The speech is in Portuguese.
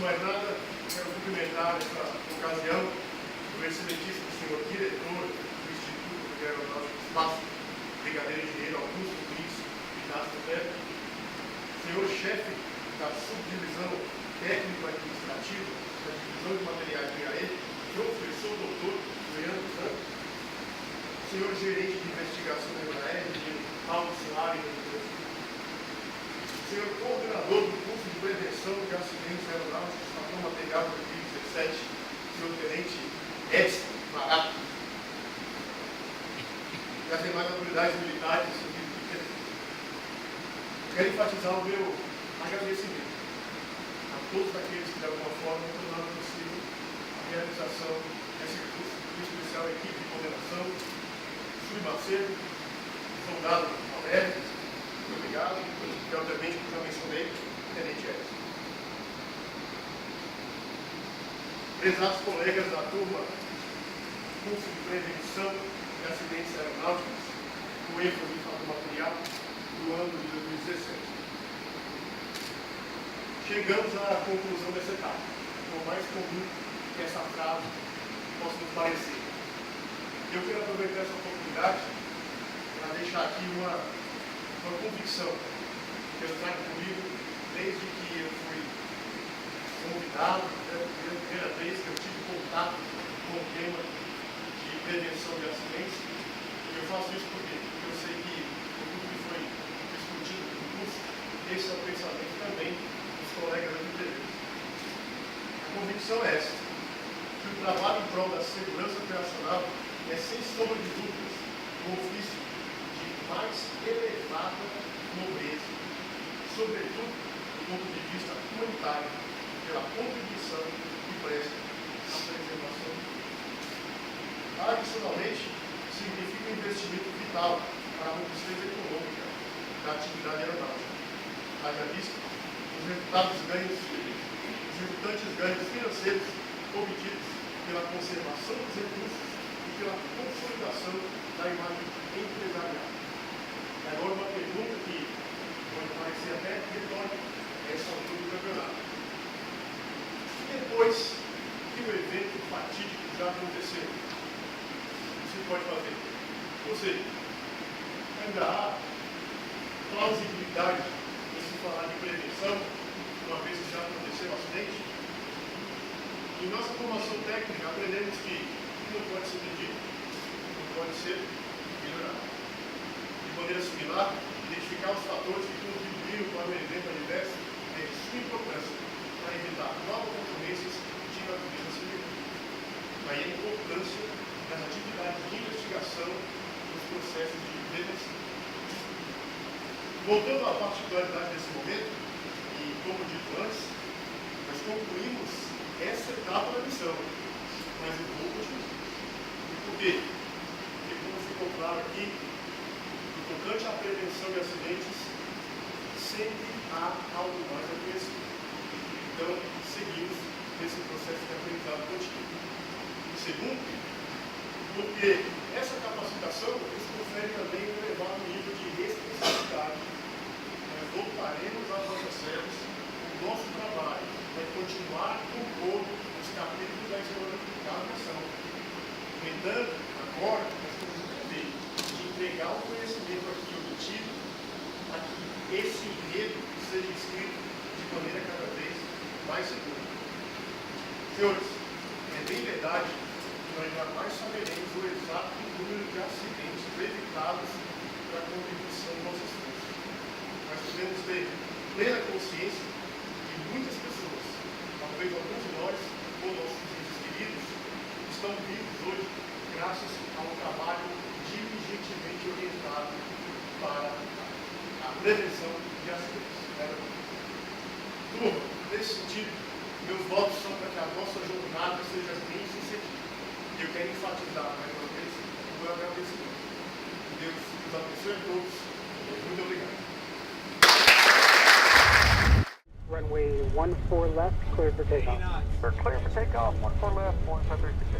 mais nada, quero cumprimentar nessa ocasião o excelentíssimo senhor diretor do Instituto Aeronáutico Espaço, Brigadeiro Engenheiro Augusto Luiz Picasso Ferreira, senhor chefe da subdivisão técnico-administrativa da divisão de materiais de AE, professor doutor Leandro Santos, senhor gerente de investigação da Embraer, Paulo Soares, senhor coordenador do curso de prevenção de acidentes aeronáuticos, patrão material de 2017, senhor tenente Edson Barato, e as demais autoridades militares. Quero enfatizar o meu agradecimento a todos aqueles que, de alguma forma, tornaram possível a realização desse curso, em especial a equipe de coordenação, Sui Macedo, soldado Aurélio, muito obrigado, e obviamente, como já mencionei, tenente Edson. Prezados colegas da turma, curso de prevenção de acidentes aeronáuticos, com ênfase em fator material, do ano de 2017. Chegamos à conclusão dessa etapa, por mais comum que essa frase possa nos parecer. Eu quero aproveitar essa oportunidade para deixar aqui uma convicção que eu trago comigo desde que eu fui convidado, pela primeira vez que eu tive contato com o tema de prevenção de acidentes. Eu faço isso porque eu sei que o que foi discutido no curso, esse é o pensamento também dos colegas da empresa. A convicção é essa, que o trabalho em prol da segurança operacional é, sem sombra de dúvidas, um ofício de mais elevada nobreza, sobretudo do ponto de vista humanitário, pela contribuição que presta à preservação do mundo. Adicionalmente, significa um investimento vital para a robustez econômica da atividade aeronáutica. Haja visto os resultantes ganhos financeiros obtidos pela conservação dos recursos e pela consolidação da imagem empresarial. E agora uma pergunta que pode parecer até retórica essa altura do campeonato. Depois que o evento fatídico já aconteceu, o que se pode fazer? Ou seja, ainda há plausibilidade em se falar de prevenção, uma vez que já aconteceu o acidente. Em nossa formação técnica, aprendemos que não pode ser medido, não pode ser ignorado. De maneira similar, identificar os fatores que contribuíram para o evento adverso é de sua importância para evitar novas ocorrências de natureza civil. Daí a importância das atividades de investigação nos processos de prevenção. Voltando à particularidade desse momento, e como dito antes, nós concluímos essa etapa da missão, mas eu vou continuar. E por quê? Porque, como ficou claro aqui, no tocante à prevenção de acidentes, sempre há algo mais a conhecer. Então, seguimos nesse processo de aprendizado contínuo. E segundo, porque essa capacitação nos confere também um elevado nível de responsabilidade. Nós voltaremos às nossas sedes, o nosso trabalho vai continuar a compor os capítulos da história da nação. No entanto, agora nós temos o dever de entregar o conhecimento aqui obtido, a que esse enredo seja escrito de maneira cada vez mais segura. Senhores, é bem verdade que nós jamais saberemos o exato número de acidentes evitados para a contribuição de nossas forças. Mas podemos ter plena consciência que muitas pessoas, talvez alguns de nós, ou nossos entes queridos, estão vivos hoje graças a um trabalho diligentemente orientado para a prevenção de acidentes. Turma, nesse sentido, meus votos são para que a nossa jornada seja bem sucedida. E eu quero enfatizar mais uma vez o meu agradecimento. Deus nos abençoe a todos. Muito obrigado. Runway 14 left, clear for takeoff. We're clear for takeoff, 14 left, 153.